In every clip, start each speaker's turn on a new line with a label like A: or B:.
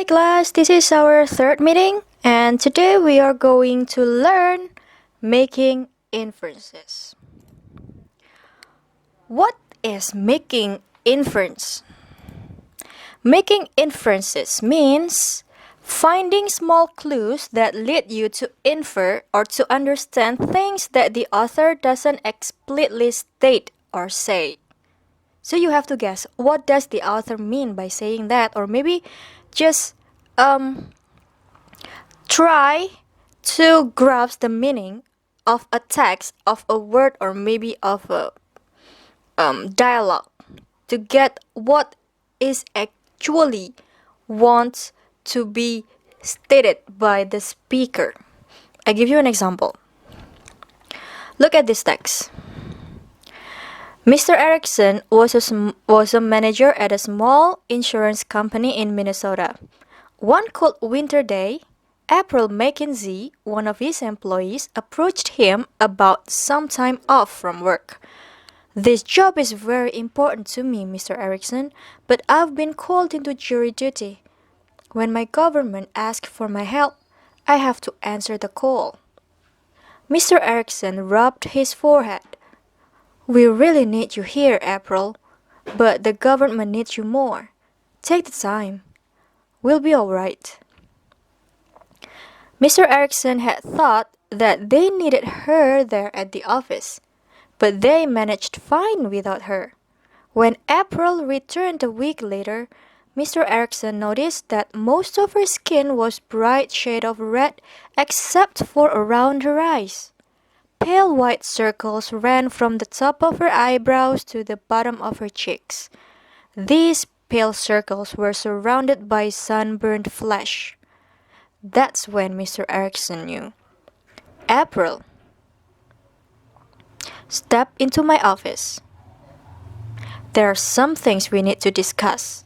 A: Hi class, this is our third meeting and today we are going to learn making inferences. What is making inference? Making inferences means finding small clues that lead you to infer or to understand things that the author doesn't explicitly state or say. So you have to guess, what does the author mean by saying that? Or maybe just try to grasp the meaning of a text, of a word, or maybe of a dialogue to get what is actually wants to be stated by the speaker. I give you an example. Look at this text. Mr. Erickson was a manager at a small insurance company in Minnesota. One cold winter day, April McKenzie, one of his employees, approached him about some time off from work. "This job is very important to me, Mr. Erickson, but I've been called into jury duty. When my government asks for my help, I have to answer the call." Mr. Erickson rubbed his forehead. "We really need you here, April, but the government needs you more. Take the time. We'll be all right." Mr. Erickson had thought that they needed her there at the office, but they managed fine without her. When April returned a week later, Mr. Erickson noticed that most of her skin was bright shade of red except for around her eyes. Pale white circles ran from the top of her eyebrows to the bottom of her cheeks. These pale circles were surrounded by sunburned flesh. That's when Mr. Erickson knew. "April, step into my office. There are some things we need to discuss,"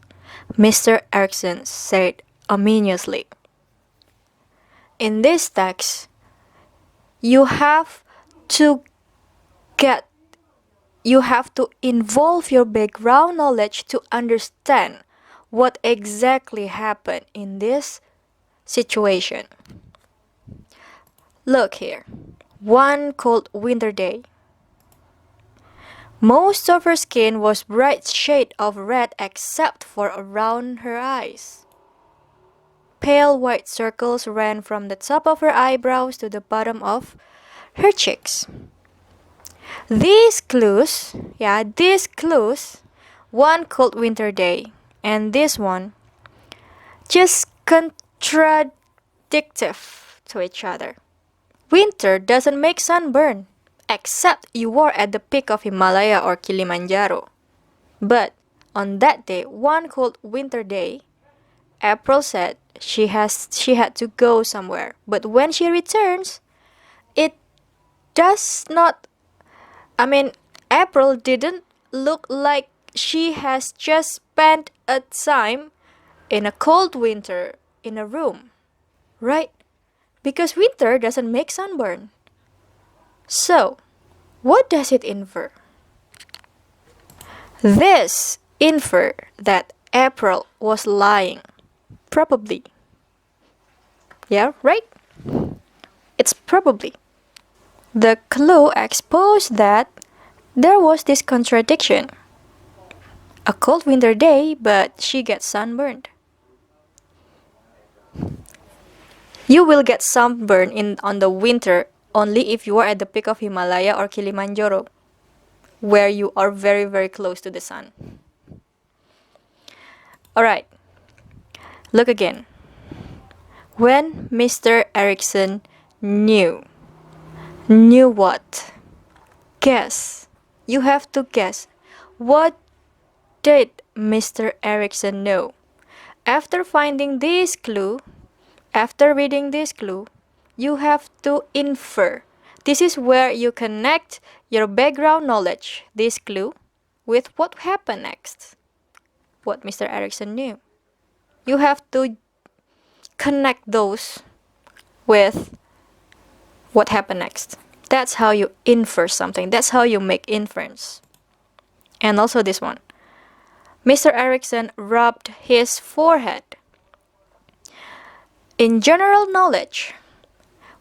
A: Mr. Erickson said ominously. In this text, you have to involve your background knowledge to understand what exactly happened in this situation. Look here. One cold winter day. Most of her skin was bright shade of red except for around her eyes. Pale white circles ran from the top of her eyebrows to the bottom of her cheeks. These clues, one cold winter day, and this one, just contradictive to each other. Winter doesn't make sunburn, except you were at the peak of Himalaya or Kilimanjaro. But on that day, one cold winter day, April said she had to go somewhere. But when she returns, April didn't look like she has just spent a time in a cold winter in a room, right? Because winter doesn't make sunburn. So, what does it infer? This infer that April was lying. Probably. Yeah, right? It's probably. The clue exposed that there was this contradiction. A cold winter day, but she gets sunburned. You will get sunburn on the winter only if you are at the peak of Himalaya or Kilimanjaro, where you are very, very close to the sun. Alright, look again. When Mr. Erickson knew what? Guess. You have to guess. What did Mr. Erickson know? After reading this clue, you have to infer. This is where you connect your background knowledge, this clue, with what happened next. What Mr. Erickson knew. You have to connect those with what happened next. That's how you infer something. That's how you make inference. And also this one. Mr. Erickson rubbed his forehead. In general knowledge,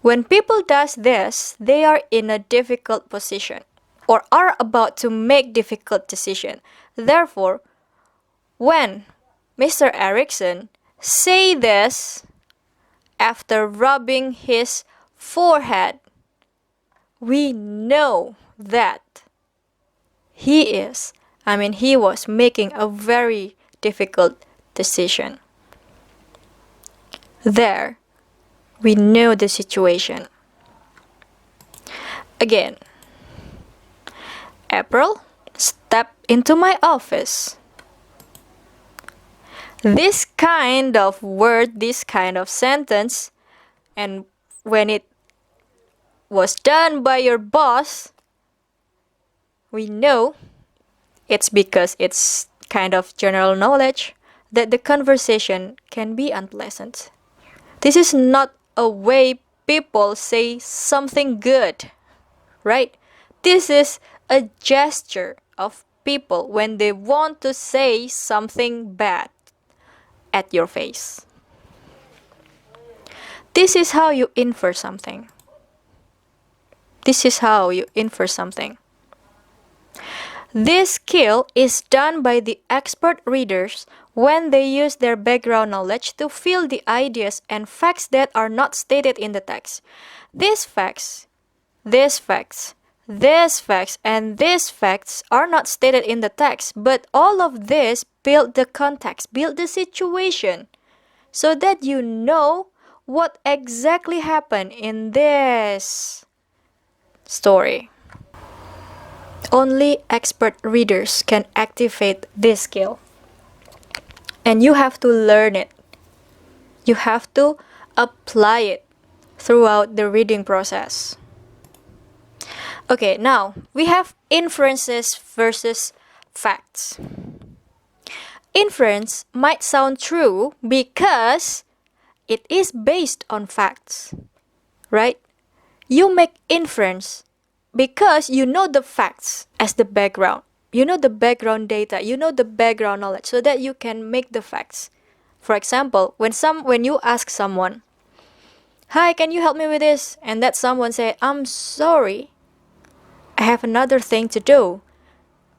A: when people does this, they are in a difficult position or are about to make difficult decision. Therefore, when Mr. Erickson say this after rubbing his forehead, we know that he was making a very difficult decision. There, we know the situation. Again, April stepped into my office. This kind of word, this kind of sentence, and when it was done by your boss, we know it's because it's kind of general knowledge that the conversation can be unpleasant. This is not a way people say something good, right? This is a gesture of people when they want to say something bad at your face. This is how you infer something. This is how you infer something. This skill is done by the expert readers when they use their background knowledge to fill the ideas and facts that are not stated in the text. These facts, and these facts are not stated in the text, but all of this build the context, build the situation, so that you know what exactly happened in this story. Only expert readers can activate this skill. And you have to learn it. You have to apply it throughout the reading process. Okay, now we have inferences versus facts. Inference might sound true because it is based on facts, right? You make inference because you know the facts as the background. You know the background data, you know the background knowledge, so that you can make the facts. For example, when you ask someone, "Hi, can you help me with this?" and that someone say, "I'm sorry, I have another thing to do."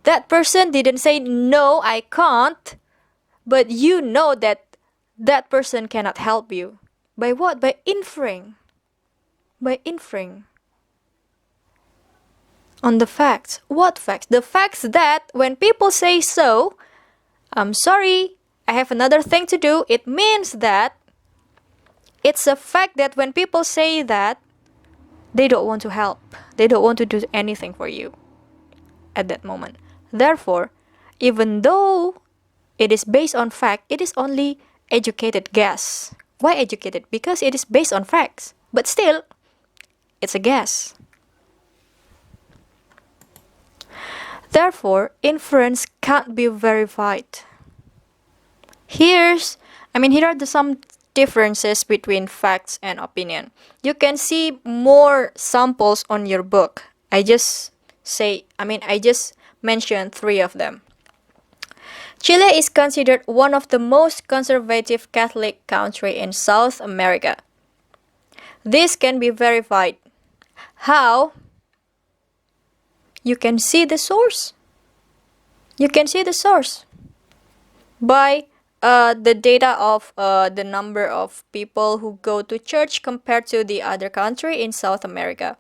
A: That person didn't say, "No, I can't," but you know that that person cannot help you. By what? By inferring. By inferring on the facts. What facts? The facts that when people say so, "I'm sorry, I have another thing to do," it means that it's a fact that when people say that, they don't want to help. They don't want to do anything for you at that moment. Therefore, even though it is based on fact, it is only educated guess. Why educated? Because it is based on facts. But still, it's a guess. Therefore, inference can't be verified. Here are some differences between facts and opinion. You can see more samples on your book. I just mentioned 3 of them. Chile is considered one of the most conservative Catholic countries in South America. This can be verified. How? You can see the source. You can see the source by the data of the number of people who go to church compared to the other country in South America.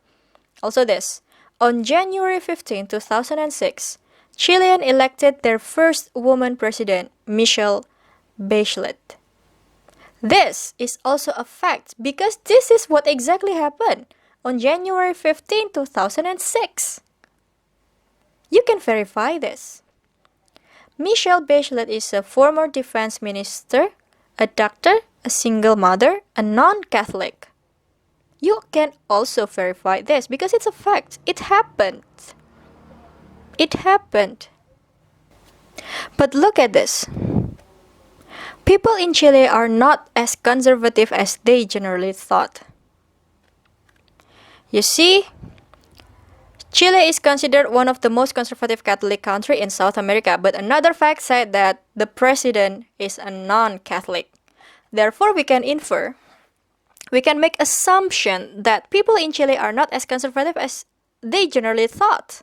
A: Also this, on January 15, 2006, Chilean elected their first woman president, Michelle Bachelet. This is also a fact because this is what exactly happened on January 15, 2006. You can verify this. Michelle Bachelet is a former defense minister, a doctor, a single mother, a non-Catholic. You can also verify this because it's a fact. It happened. It happened. But look at this. People in Chile are not as conservative as they generally thought. You see, Chile is considered one of the most conservative Catholic countries in South America, but another fact said that the president is a non-Catholic. Therefore, we can infer we can make assumption that people in Chile are not as conservative as they generally thought.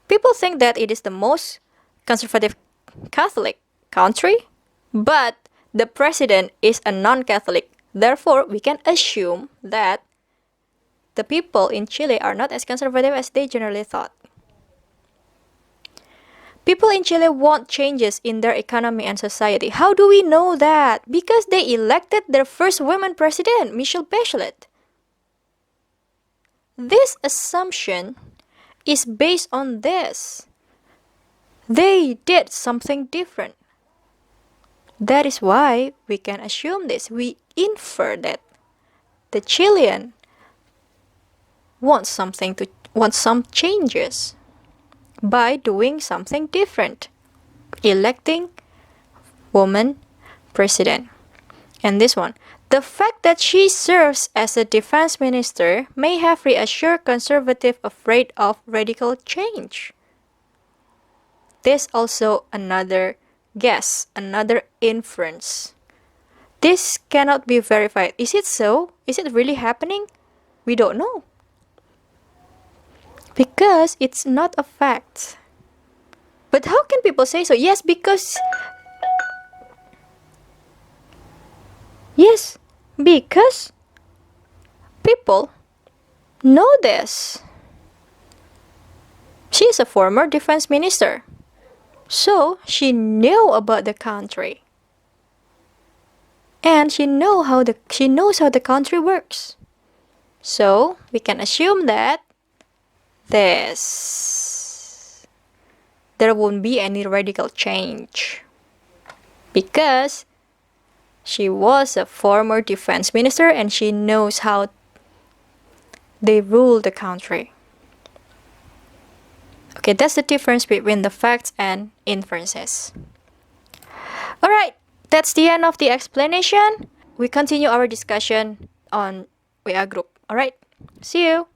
A: People think that it is the most conservative Catholic country, but the president is a non-Catholic. Therefore, we can assume that the people in Chile are not as conservative as they generally thought. People in Chile want changes in their economy and society. How do we know that? Because they elected their first woman president, Michelle Bachelet. This assumption is based on this. They did something different. That is why we can assume this. We infer that the Chilean want some changes by doing something different, electing woman president. And this one, the fact that she serves as a defense minister may have reassured conservatives afraid of radical change. This also another guess, another inference. This cannot be verified. Is it so? Is it really happening? We don't know. Because it's not a fact. But how can people say so? Yes, because people know this. She is a former defense minister. So she knew about the country. And she knows how the country works. So we can assume that there won't be any radical change. Because she was a former defense minister and she knows how they rule the country. Okay, that's the difference between the facts and inferences. Alright, that's the end of the explanation. We continue our discussion on WA group. Alright, see you.